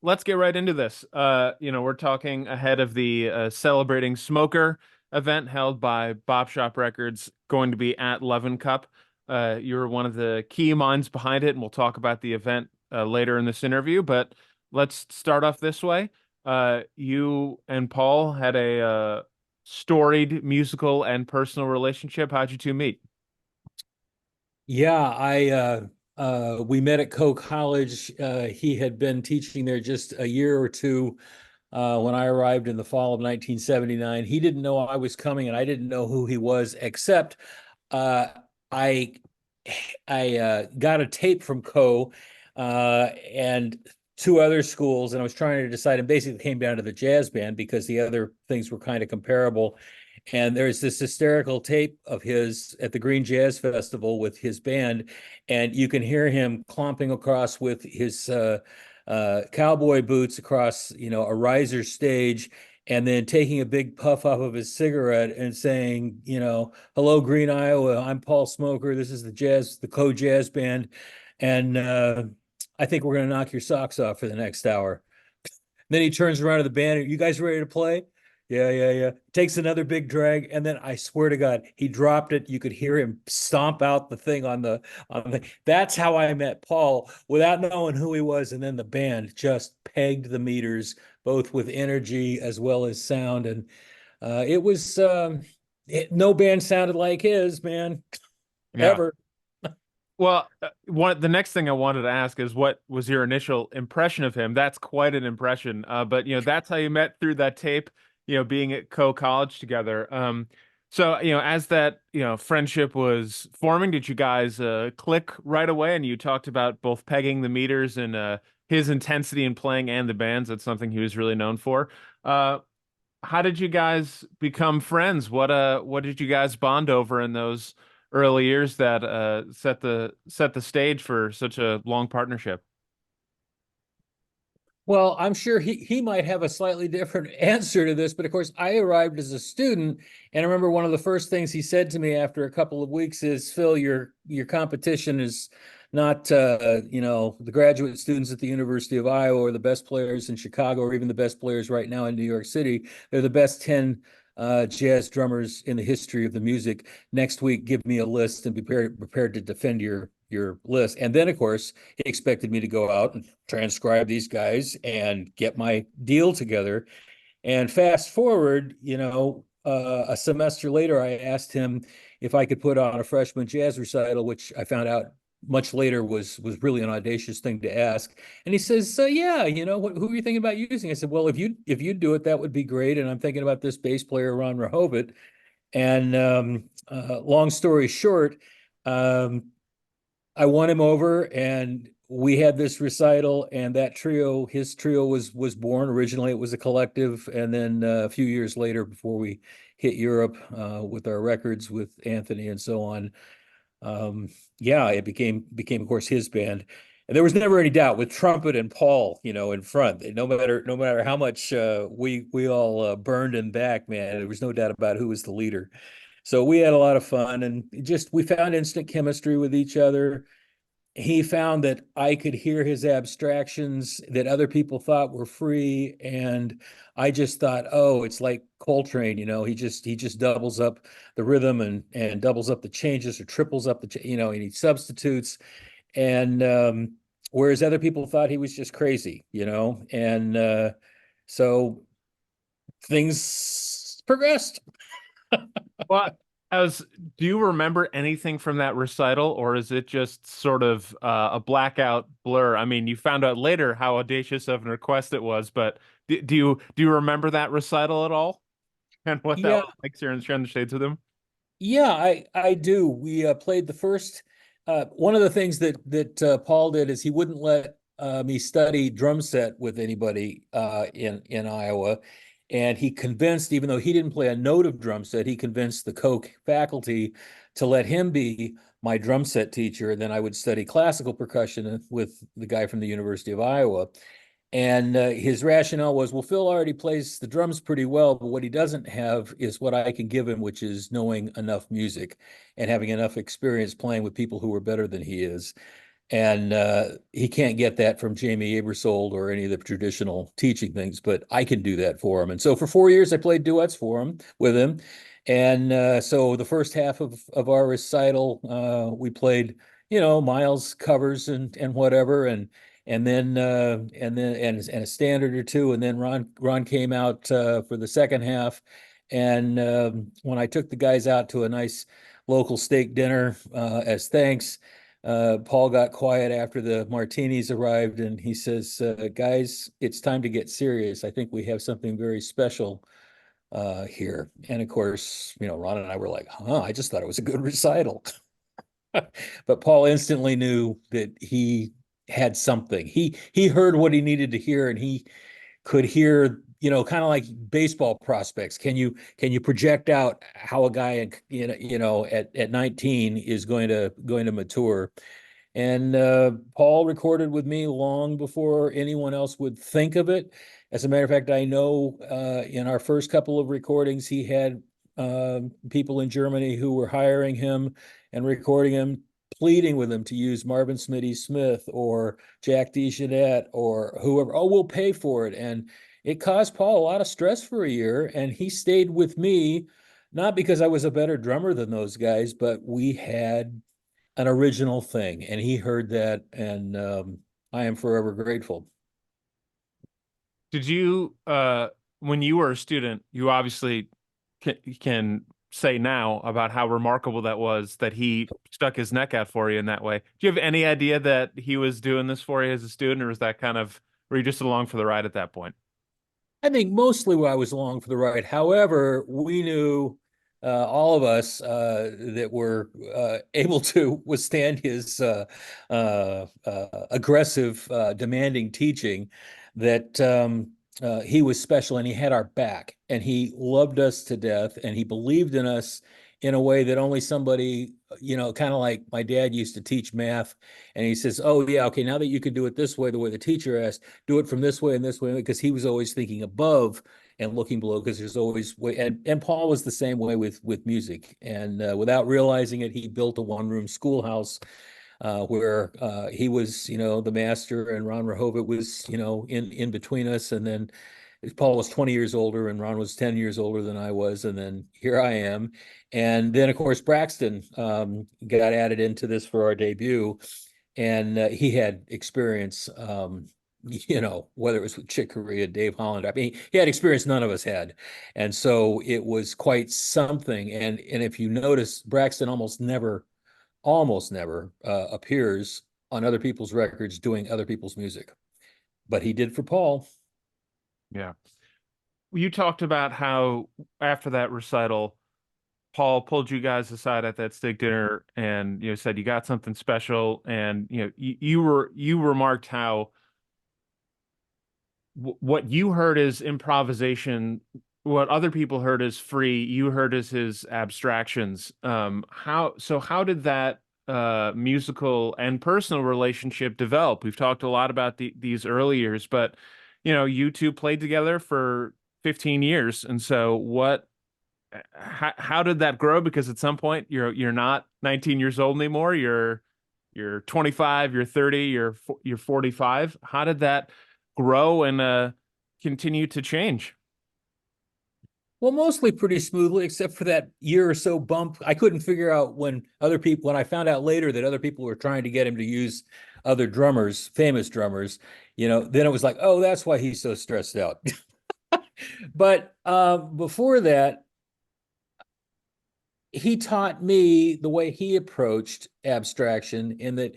let's get right into this. We're talking ahead of the Celebrating Smoker event held by Bop Shop Records, going to be at Levin Cup. You're one of the key minds behind it, and we'll talk about the event later in this interview. But let's start off this way. You and Paul had a storied musical and personal relationship. How'd you two meet? Yeah, I we met at Coe College. He had been teaching there just a year or two when I arrived in the fall of 1979. He didn't know I was coming, and I didn't know who he was, except uh, I I got a tape from Coe and two other schools, and I was trying to decide, and basically came down to the jazz band because the other things were kind of comparable. And there's this hysterical tape of his at the Green Jazz Festival with his band, and you can hear him clomping across with his cowboy boots across, a riser stage, and then taking a big puff off of his cigarette and saying, "Hello, Green Iowa. I'm Paul Smoker. This is the Co Jazz Band, and I think we're going to knock your socks off for the next hour." Then he turns around to the band. "You guys ready to play?" "Yeah, yeah, yeah." Takes another big drag, and then I swear to God, he dropped it. You could hear him stomp out the thing on the. That's how I met Paul without knowing who he was, and then the band just pegged the meters, both with energy as well as sound, and it was no band sounded like his, man, Yeah. ever. Well, the next thing I wanted to ask is what was your initial impression of him? That's quite an impression. But that's how you met through that tape, being at co-college together. So, as that, friendship was forming, did you guys click right away? And you talked about both pegging the meters and his intensity in playing and the bands. That's something he was really known for. Uh, how did you guys become friends? What did you guys bond over in those early years that set the stage for such a long partnership? Well, I'm sure he might have a slightly different answer to this, but of course, I arrived as a student, and I remember one of the first things he said to me after a couple of weeks is, "Phil, your competition is not the graduate students at the University of Iowa or the best players in Chicago or even the best players right now in New York City. They're the best 10 jazz drummers in the history of the music. Next week, give me a list and be prepared to defend your list." And then, of course, he expected me to go out and transcribe these guys and get my deal together. And fast forward, a semester later, I asked him if I could put on a freshman jazz recital, which I found out much later was really an audacious thing to ask. And he says, "So yeah, who are you thinking about using?" I said, "Well, if you do it, that would be great. And I'm thinking about this bass player, Ron Rehoboth." And long story short, um, I won him over, and we had this recital, and that trio, his trio was born. Originally, it was a collective, and then a few years later, before we hit Europe with our records with Anthony and so on, yeah, it became of course his band. And there was never any doubt with trumpet and Paul, in front. No matter how much we all burned and back, man, there was no doubt about who was the leader. So we had a lot of fun, and just we found instant chemistry with each other. He found that I could hear his abstractions that other people thought were free, and I just thought, oh, it's like Coltrane, he just doubles up the rhythm and doubles up the changes or triples up and he substitutes, and whereas other people thought he was just crazy, and so things progressed. Well, as do you remember anything from that recital, or is it just sort of a blackout blur? I mean, you found out later how audacious of an request it was, but do you remember that recital at all and what that Yeah, was like sharing the shades with him? yeah, I do. We played the first. One of the things that Paul did is he wouldn't let me study drum set with anybody in Iowa, and he convinced, even though he didn't play a note of drum set, he convinced the Coke faculty to let him be my drum set teacher, and then I would study classical percussion with the guy from the University of Iowa. And his rationale was, well, Phil already plays the drums pretty well, but what he doesn't have is what I can give him, which is knowing enough music and having enough experience playing with people who are better than he is. And he can't get that from Jamie Aebersold or any of the traditional teaching things, but I can do that for him. And so for 4 years, I played duets for him with him. And so the first half of our recital, we played, Miles covers and whatever, and a standard or two, and then Ron came out for the second half. And when I took the guys out to a nice local steak dinner as thanks, Paul got quiet after the martinis arrived, and he says, "Guys, it's time to get serious. I think we have something very special here." And of course, Ron and I were like, "Huh? I just thought it was a good recital." But Paul instantly knew that he had something. He heard what he needed to hear, and he could hear, kind of like baseball prospects. Can you project out how a guy, at 19 is going to mature? And Paul recorded with me long before anyone else would think of it. As a matter of fact, I know in our first couple of recordings, he had people in Germany who were hiring him and recording him, pleading with him to use Marvin Smitty Smith or Jack DeJohnette or whoever. Oh, we'll pay for it. And it caused Paul a lot of stress for a year. And he stayed with me, not because I was a better drummer than those guys, but we had an original thing, and he heard that, and I am forever grateful. Did you, when you were a student, you obviously can say now about how remarkable that was that he stuck his neck out for you in that way. Do you have any idea that he was doing this for you as a student, or was that kind of, were you just along for the ride at that point? I think mostly I was along for the ride. However, we knew, all of us that were able to withstand his aggressive, demanding teaching, that he was special, and he had our back, and he loved us to death, and he believed in us in a way that only somebody, kind of like my dad used to teach math, and he says, "Oh yeah, okay, now that you can do it this way, the way the teacher asked, do it from this way and this way," because he was always thinking above and looking below, because there's always way. And Paul was the same way with music, and without realizing it, he built a one-room schoolhouse where he was, the master, and Ron Rehovic was, in between us. And then Paul was 20 years older, and Ron was 10 years older than I was. And then here I am. And then, of course, Braxton got added into this for our debut. And he had experience, whether it was with Chick Corea, Dave Holland. I mean, he had experience none of us had. And so it was quite something. And if you notice, Braxton almost never appears on other people's records doing other people's music, but he did for Paul. Yeah. You talked about how after that recital, Paul pulled you guys aside at that steak dinner and said you got something special, and you remarked how what you heard is improvisation, what other people heard is free, you heard as his abstractions. How did that musical and personal relationship develop? We've talked a lot about these early years, but you two played together for 15 years. And so how did that grow? Because at some point you're not 19 years old anymore. You're 25, you're 30, you're 45. How did that grow and continue to change? Well, mostly pretty smoothly, except for that year or so bump. I couldn't figure out when I found out later that other people were trying to get him to use other drummers, famous drummers, then it was like, oh, that's why he's so stressed out. But before that, he taught me the way he approached abstraction, in that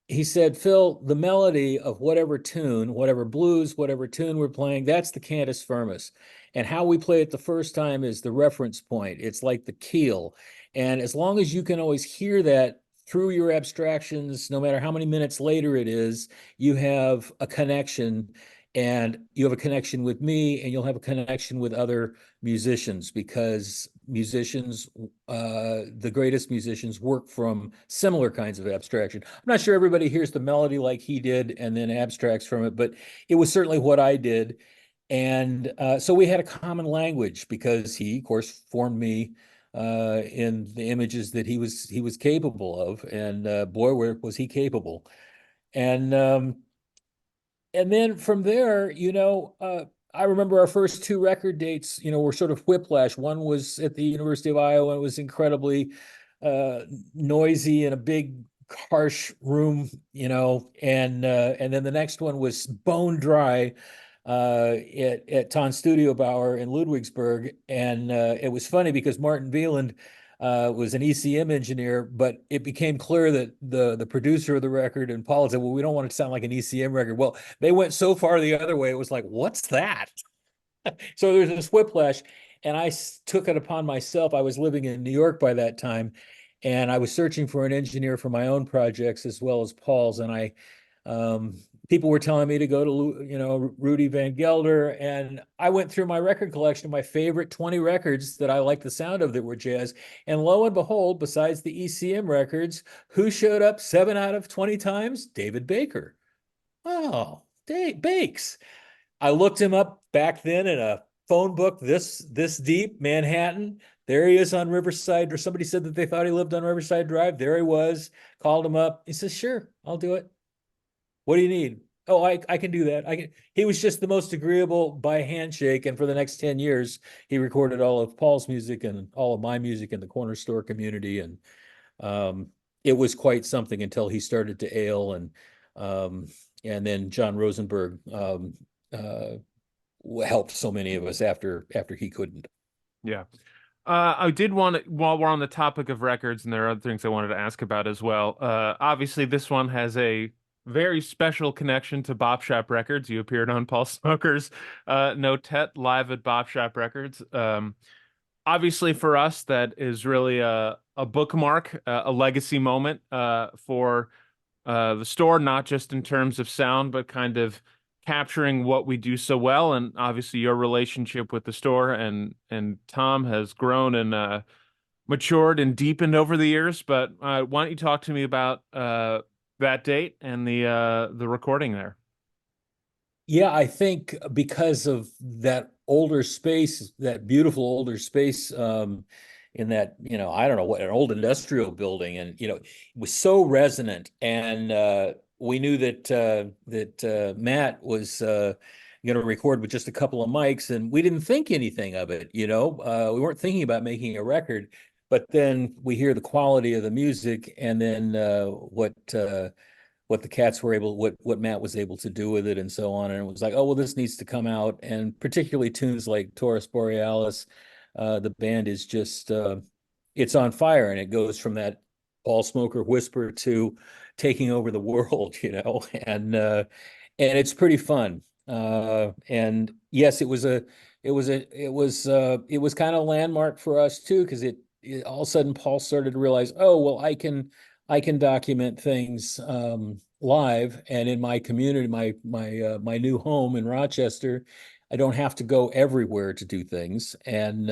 he said, "Phil, the melody of whatever tune, whatever blues, whatever tune we're playing, that's the cantus firmus. And how we play it the first time is the reference point. It's like the keel. And as long as you can always hear that through your abstractions, no matter how many minutes later it is, you have a connection, and you have a connection with me, and you'll have a connection with other musicians, because musicians, the greatest musicians, work from similar kinds of abstraction. I'm not sure everybody hears the melody like he did and then abstracts from it, but it was certainly what I did. And so we had a common language, because he, of course, formed me in the images that he was capable of, and boy, was he capable. And and then from there, I remember our first two record dates, were sort of whiplash. One was at the University of Iowa. It was incredibly uh, noisy in a big, harsh room, and then the next one was bone dry at Ton Studio Bauer in Ludwigsburg. And it was funny because Martin Wieland was an ECM engineer, but it became clear that the producer of the record and Paul said, well, we don't want it to sound like an ECM record. Well, they went so far the other way. It was like, what's that? So there's this whiplash. And I took it upon myself. I was living in New York by that time, and I was searching for an engineer for my own projects as well as Paul's. And um, people were telling me to go to, Rudy Van Gelder. And I went through my record collection of my favorite 20 records that I liked the sound of that were jazz. And lo and behold, besides the ECM records, who showed up 7 out of 20 times? David Baker. Oh, Dave Bakes. I looked him up back then in a phone book this deep, Manhattan. There he is on Riverside, or somebody said that they thought he lived on Riverside Drive. There he was. Called him up. He says, "Sure, I'll do it. What do you need?" "Oh, I can do that. I can." He was just the most agreeable by handshake, and for the next 10 years, he recorded all of Paul's music and all of my music in the corner store community, and it was quite something until he started to ail, um, and then John Rosenberg uh, helped so many of us after he couldn't. Yeah. I did want to, while we're on the topic of records, and there are other things I wanted to ask about as well. Obviously, this one has a very special connection to Bop Shop Records. You appeared on Paul Smoker's Notet live at Bop Shop Records. Obviously, for us, that is really a bookmark, a legacy moment for the store, not just in terms of sound, but kind of capturing what we do so well. And obviously, your relationship with the store and Tom has grown and matured and deepened over the years. But why don't you talk to me about that date and the recording there? Yeah, I think because of that older space, that beautiful older space, in that, I don't know what, an old industrial building, and it was so resonant. And we knew that Matt was going to record with just a couple of mics, and we didn't think anything of it. We weren't thinking about making a record, but then we hear the quality of the music, and then what the cats were able, what Matt was able to do with it, and so on. And it was like, oh well, this needs to come out. And particularly tunes like Taurus Borealis, the band is just it's on fire, and it goes from that Paul Smoker whisper to taking over the world, and it's pretty fun. And yes, it was kind of landmark for us too, because all of a sudden Paul started to realize, oh well, I can document things live, and in my community, my new home in Rochester, I don't have to go everywhere to do things, and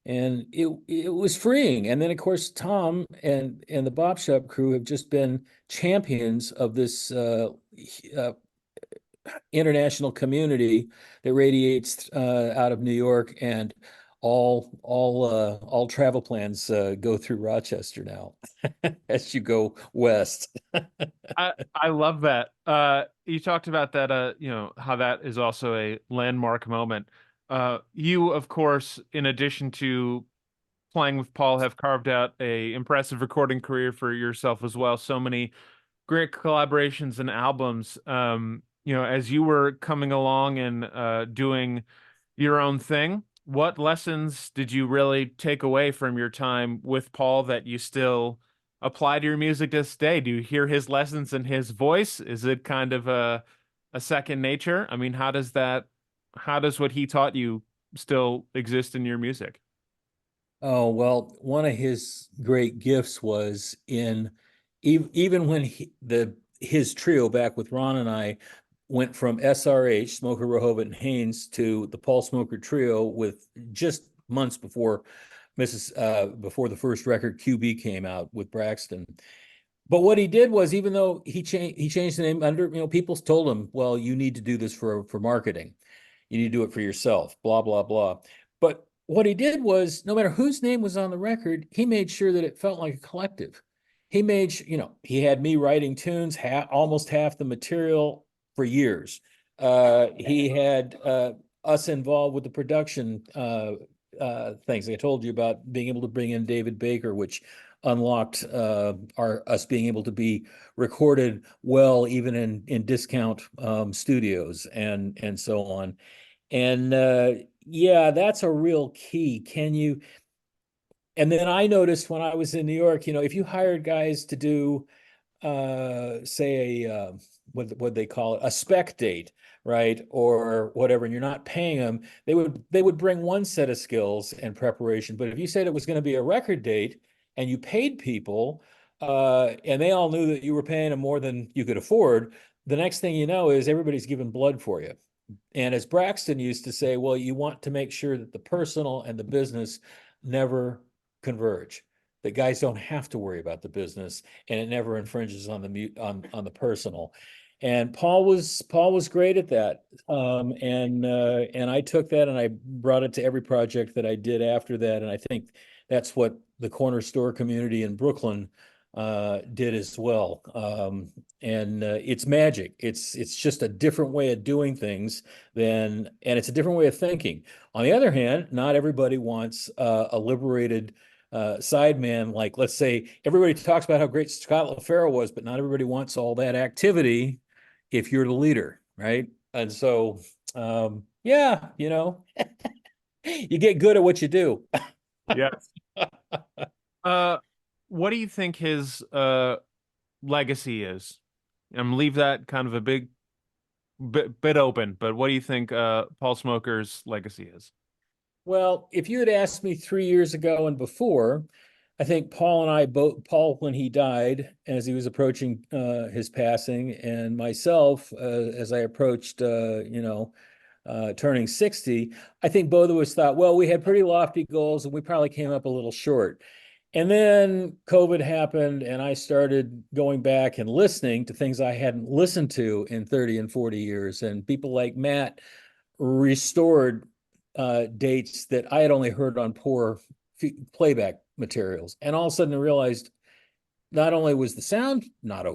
it was freeing. And then of course Tom and the Bop Shop crew have just been champions of this uh, international community that radiates out of New York, and all travel plans go through Rochester now as you go west. I love that. You talked about that, how that is also a landmark moment. You, of course, in addition to playing with Paul, have carved out a impressive recording career for yourself as well. So many great collaborations and albums. As you were coming along and doing your own thing, what lessons did you really take away from your time with Paul that you still apply to your music this day? Do you hear his lessons in his voice? Is it kind of a second nature? I mean, how does what he taught you still exist in your music? Oh, well, one of his great gifts was in even when his trio back with Ron and I went from SRH, Smoker, Rehoboth, and Haynes, to the Paul Smoker trio with just months before the first record QB came out with Braxton. But what he did was, even though he changed the name under, people told him, well, you need to do this for marketing. You need to do it for yourself, blah, blah, blah. But what he did was, no matter whose name was on the record, he made sure that it felt like a collective. He made, he had me writing tunes, almost half the material for years. He had us involved with the production things. I told you about being able to bring in David Baker, which unlocked us being able to be recorded well, even in discount studios and so on. And yeah, that's a real key. And then I noticed when I was in New York, if you hired guys to do say a what they call it, a spec date, right, or whatever, and you're not paying them, they would bring one set of skills and preparation. But if you said it was going to be a record date and you paid people, and they all knew that you were paying them more than you could afford, the next thing you know is everybody's giving blood for you. And as Braxton used to say, well, you want to make sure that the personal and the business never converge. That guys don't have to worry about the business, and it never infringes on the personal. And Paul was great at that. And I took that and I brought it to every project that I did after that. And I think that's what the corner store community in Brooklyn did as well. And it's magic. It's just a different way of doing things and it's a different way of thinking. On the other hand, not everybody wants a liberated sideman. Like, let's say everybody talks about how great Scott LaFaro was, but not everybody wants all that activity if you're the leader, right? And so, yeah, you get good at what you do. Yeah. Uh, what do you think his legacy is? I'm leave that kind of a bit open, but what do you think Paul Smoker's legacy is? Well, if you had asked me 3 years ago and before, I think Paul and I both, Paul, when he died, as he was approaching his passing, and myself, as I approached, turning 60, I think both of us thought, well, we had pretty lofty goals and we probably came up a little short. And then COVID happened, and I started going back and listening to things I hadn't listened to in 30 and 40 years. And people like Matt restored dates that I had only heard on poor playback materials. And all of a sudden I realized not only was the sound not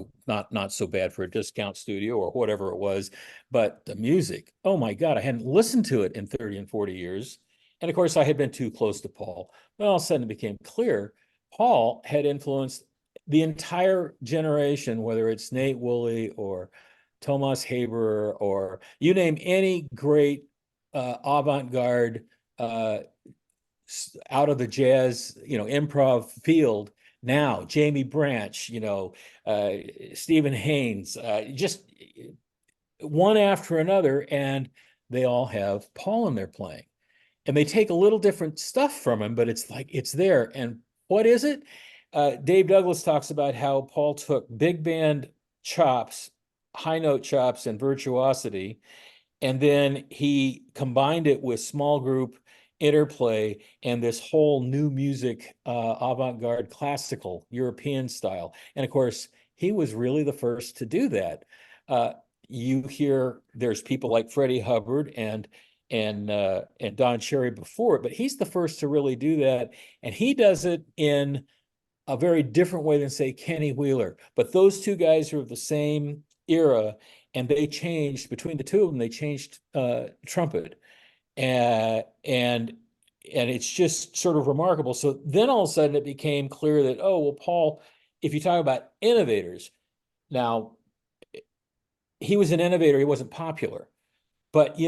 so bad for a discount studio or whatever it was, but the music, oh my God, I hadn't listened to it in 30 and 40 years. And of course, I had been too close to Paul. But all of a sudden it became clear Paul had influenced the entire generation, whether it's Nate Woolley or Thomas Haber, or you name any great avant-garde out of the jazz, improv field now. Jamie Branch, Stephen Haynes, just one after another, and they all have Paul in their playing. And they take a little different stuff from him, but it's like it's there. And what is it? Dave Douglas talks about how Paul took big band chops, high note chops, and virtuosity, and then he combined it with small group interplay and this whole new music, avant-garde classical European style. And of course, he was really the first to do that. You hear there's people like Freddie Hubbard and Don Cherry before it, but he's the first to really do that. And he does it in a very different way than, say, Kenny Wheeler. But those two guys are of the same era, and they changed between the two of them. They changed trumpet, and it's just sort of remarkable. So then all of a sudden it became clear that, oh well, Paul, if you talk about innovators, now he was an innovator. He wasn't popular, but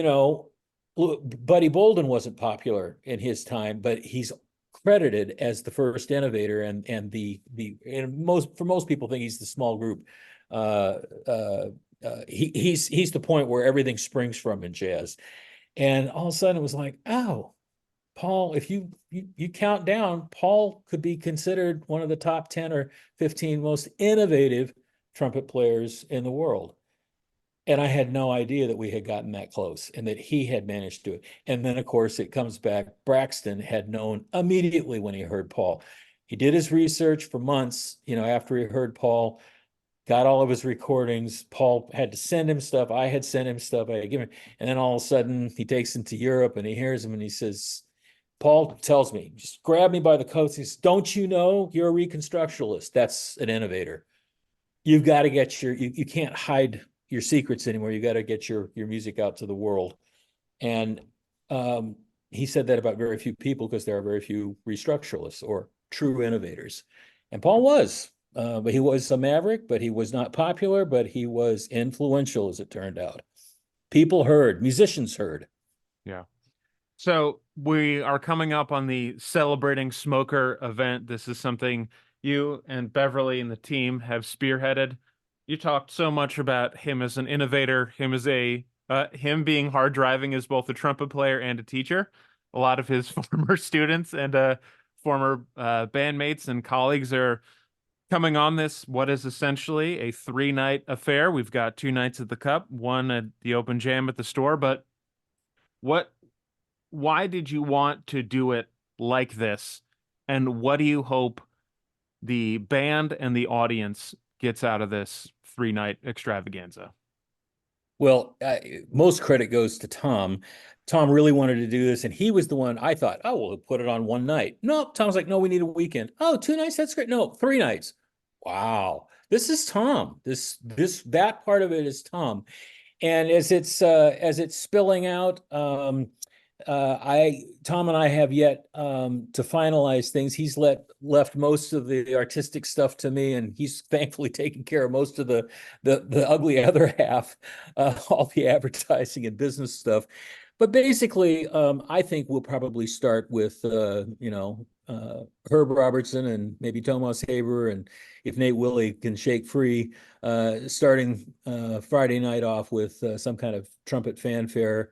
Buddy Bolden wasn't popular in his time, but he's credited as the first innovator, and most people think he's the small group. Uh, uh, he's the point where everything springs from in jazz. And all of a sudden it was like, oh, Paul, if you count down, Paul could be considered one of the top 10 or 15 most innovative trumpet players in the world. And I had no idea that we had gotten that close and that he had managed to do it. And then, of course, it comes back. Braxton had known immediately when he heard Paul. He did his research for months, after he heard Paul, got all of his recordings. Paul had to send him stuff. I had sent him stuff. I had given him. And then all of a sudden he takes him to Europe and he hears him and he says, Paul tells me, just grab me by the coat. He says, don't you know you're a reconstructionalist? That's an innovator. You've got to get you can't hide your secrets anymore. You got to get your music out to the world. And um, he said that about very few people because there are very few restructuralists or true innovators. And Paul was, but he was a maverick, but he was not popular, but he was influential, as it turned out. People heard, musicians heard. Yeah. So we are coming up on the Celebrating Smoker event. This is something you and Beverly and the team have spearheaded. You talked so much about him as an innovator, him being hard driving as both a trumpet player and a teacher. A lot of his former students and former bandmates and colleagues are coming on this, what is essentially a 3-night affair. We've got 2 nights at the Cup, one at the Open Jam at the store, but what why did you want to do it like this? And what do you hope the band and the audience gets out of this 3-night extravaganza? Well, most credit goes to Tom. Tom really wanted to do this, and he was the one I thought, oh, we'll put it on one night. No, Tom's like, no, we need a weekend. Oh, 2 nights, that's great. No, 3 nights. Wow, this is Tom. That part of it is Tom. And as it's spilling out, I Tom and I have yet to finalize things. He's left most of the artistic stuff to me, and he's thankfully taken care of most of the ugly other half, all the advertising and business stuff. But basically, I think we'll probably start with Herb Robertson and maybe Tomas Haber, and if Nate Willie can shake free, starting Friday night off with some kind of trumpet fanfare.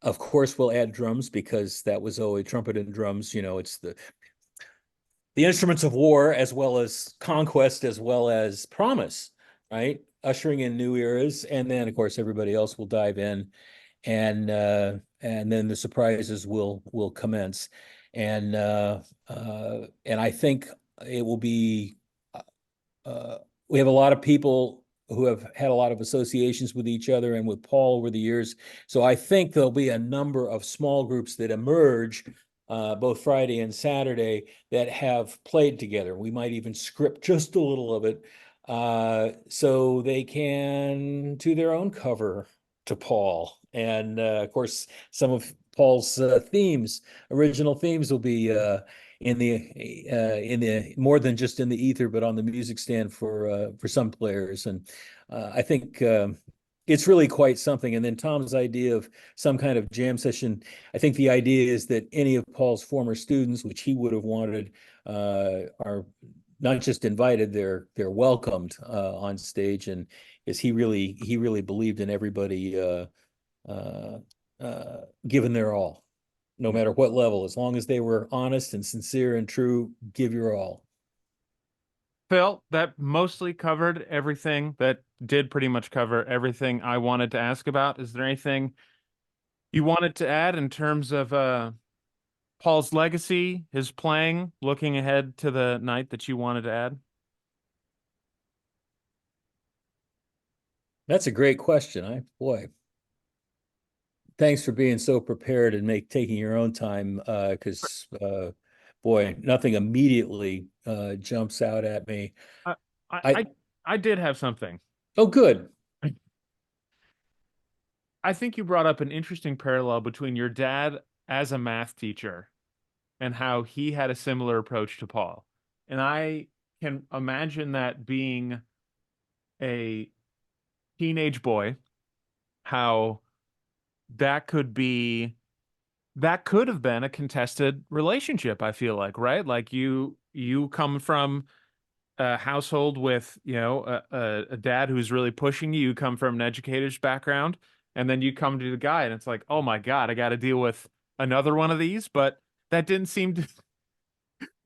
Of course, we'll add drums because that was always trumpet and drums. It's the instruments of war as well as conquest as well as promise, right? Ushering in new eras, and then of course everybody else will dive in, and then the surprises will commence, and I think it will be. We have a lot of people who have had a lot of associations with each other and with Paul over the years. So I think there'll be a number of small groups that emerge both Friday and Saturday that have played together. We might even script just a little of it so they can do their own cover to Paul. And of course, some of Paul's original themes will be in the more than just in the ether, but on the music stand for some players. And I think it's really quite something. And then Tom's idea of some kind of jam session, I think the idea is that any of Paul's former students, which he would have wanted, are not just invited, they're welcomed on stage. And as he really believed in everybody giving their all, no matter what level, as long as they were honest and sincere and true, give your all. Phil, that mostly covered everything. That did pretty much cover everything I wanted to ask about. Is there anything you wanted to add in terms of Paul's legacy, his playing, looking ahead to the night that you wanted to add? That's a great question. Boy, thanks for being so prepared and taking your own time, because boy, nothing immediately jumps out at me. I, I, I I I did have something. Oh, good. I think you brought up an interesting parallel between your dad as a math teacher and how he had a similar approach to Paul. And I can imagine that being a teenage boy, how that could be that could have been a contested relationship, I feel like, right? Like you come from a household with, a dad who's really pushing you. You come from an educator's background, and then you come to the guy, and it's like, oh my God, I got to deal with another one of these. But that didn't seem to.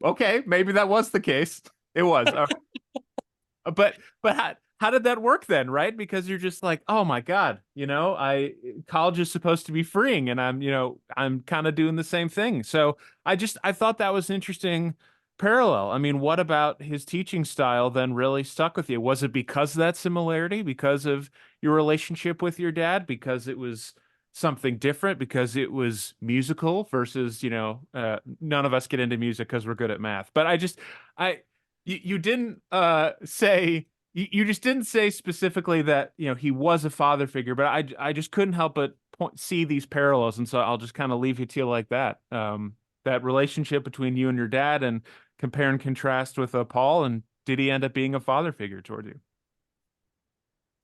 Okay, maybe that was the case. It was. But how did that work then, right? Because you're just like, oh my God, I college is supposed to be freeing, and I'm kind of doing the same thing. So I thought that was interesting parallel. I mean, what about his teaching style then really stuck with you? Was it because of that similarity, because of your relationship with your dad, because it was something different because it was musical versus, none of us get into music because we're good at math. But I, you didn't say, you just didn't say specifically that, he was a father figure, but I just couldn't help but see these parallels. And so I'll just kind of leave it to you like that. That relationship between you and your dad, and compare and contrast with Paul, and did he end up being a father figure toward you?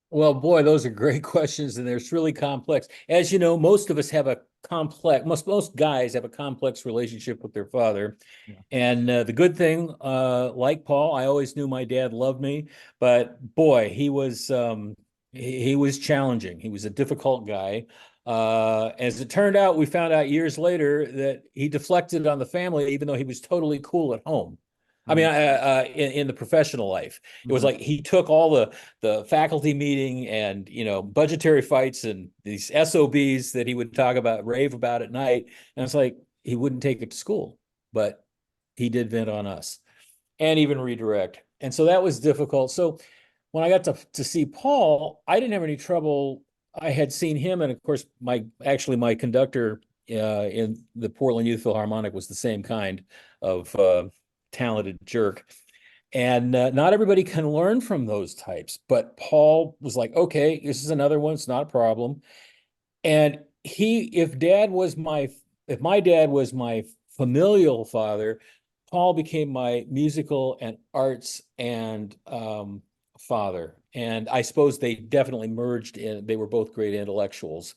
Well, boy, those are great questions, and they're really complex. As you know, most of us have a complex, most guys have a complex relationship with their father. Yeah. And the good thing, like Paul, I always knew my dad loved me, but boy, he was challenging. He was a difficult guy. As it turned out, we found out years later that he deflected on the family, even though he was totally cool at home. I mean, Mm-hmm. in the professional life, it was Mm-hmm. like he took all the faculty meeting and budgetary fights and these SOBs that he would talk about, rave about at night, and it's like he wouldn't take it to school, but he did vent on us and even redirect, and so that was difficult. So when I got to see Paul, I didn't have any trouble. I had seen him, and of course, my conductor in the Portland Youth Philharmonic was the same kind of talented jerk. And not everybody can learn from those types. But Paul was like, okay, this is another one. It's not a problem. And if my dad was my familial father, Paul became my musical and arts and father. And I suppose they definitely merged in. They were both great intellectuals.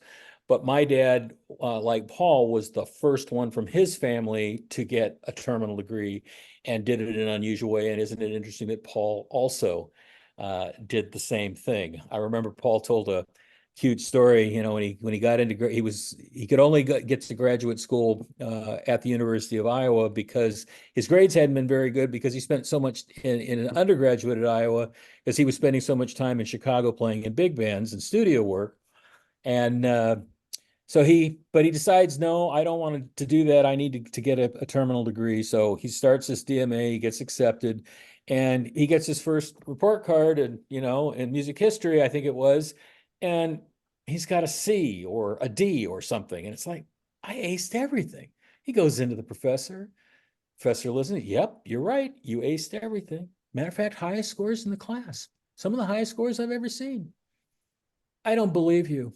But my dad, like Paul, was the first one from his family to get a terminal degree and did it in an unusual way. And isn't it interesting that Paul also did the same thing? I remember Paul told a cute story. When he got into he could only get to graduate school at the University of Iowa because his grades hadn't been very good because he spent so much in an undergraduate at Iowa because he was spending so much time in Chicago playing in big bands and studio work. And but he decides, no, I don't want to do that. I need to get a terminal degree. So he starts this DMA, he gets accepted, and he gets his first report card, and in music history, I think it was, and he's got a C or a D or something. And it's like, I aced everything. He goes into the professor. Professor listens, yep, you're right. You aced everything. Matter of fact, highest scores in the class. Some of the highest scores I've ever seen. I don't believe you.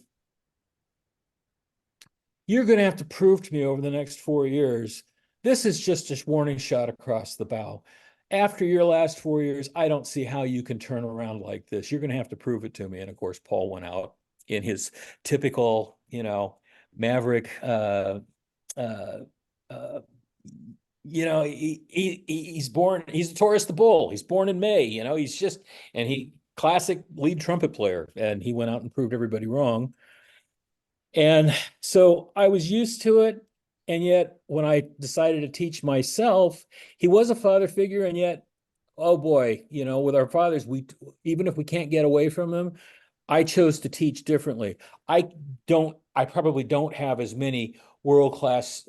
You're going to have to prove to me over the next 4 years. This is just a warning shot across the bow. After your last 4 years, I don't see how you can turn around like this. You're going to have to prove it to me. And of course, Paul went out in his typical, maverick, uh, uh, he's a Taurus the bull. He's born in May, and he classic lead trumpet player. And he went out and proved everybody wrong. And so I was used to it. And yet, when I decided to teach myself, he was a father figure. And yet, oh boy, with our fathers, even if we can't get away from them, I chose to teach differently. I probably don't have as many world-class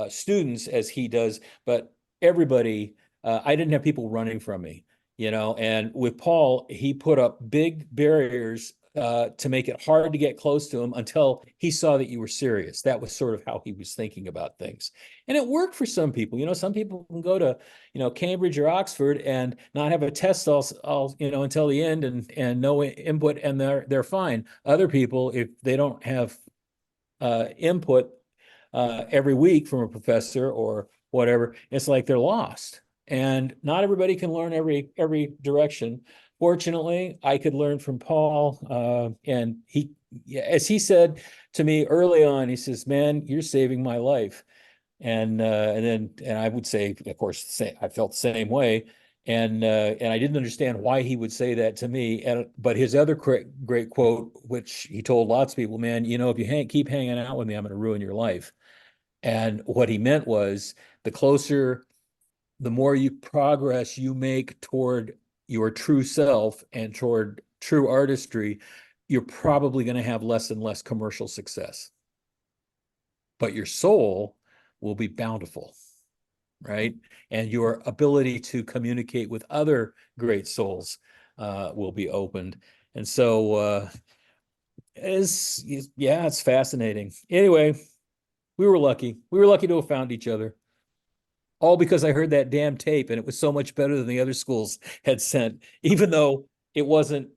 students as he does, but everybody, I didn't have people running from me, and with Paul, he put up big barriers to make it hard to get close to him until he saw that you were serious. That was sort of how he was thinking about things. And it worked for some people. Some people can go to, Cambridge or Oxford and not have a test all until the end and no input, and they're fine. Other people, if they don't have input every week from a professor or whatever, it's like they're lost. And not everybody can learn every direction. Fortunately, I could learn from Paul, and as he said to me early on, he says, "Man, you're saving my life." And I would say, of course, I felt the same way, and I didn't understand why he would say that to me. But his other great quote, which he told lots of people, "Man, if you keep hanging out with me, I'm going to ruin your life." And what he meant was, the more you progress you make toward your true self and toward true artistry, you're probably going to have less and less commercial success. But your soul will be bountiful, right? And your ability to communicate with other great souls will be opened. And so Yeah, it's fascinating. Anyway, we were lucky. We were lucky to have found each other. All because I heard that damn tape and it was so much better than the other schools had sent, even though it wasn't,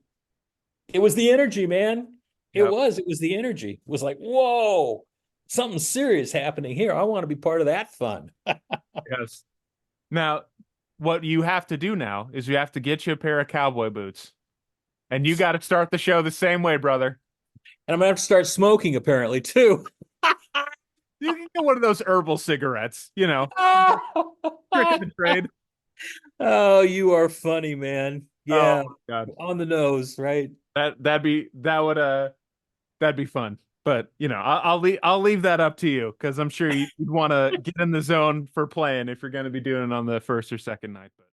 it was the energy, man. Yep. It was the energy. It was like, whoa, something serious happening here. I want to be part of that fun. Yes. Now, what you have to do now is you have to get you a pair of cowboy boots, and you got to start the show the same way, brother. And I'm gonna have to start smoking apparently too. You can get one of those herbal cigarettes, trick of the trade. Oh, you are funny, man. Oh Yeah, my God. on the nose, right? That'd be fun. But I'll leave that up to you because I'm sure you'd want to get in the zone for playing if you're going to be doing it on the first or second night. But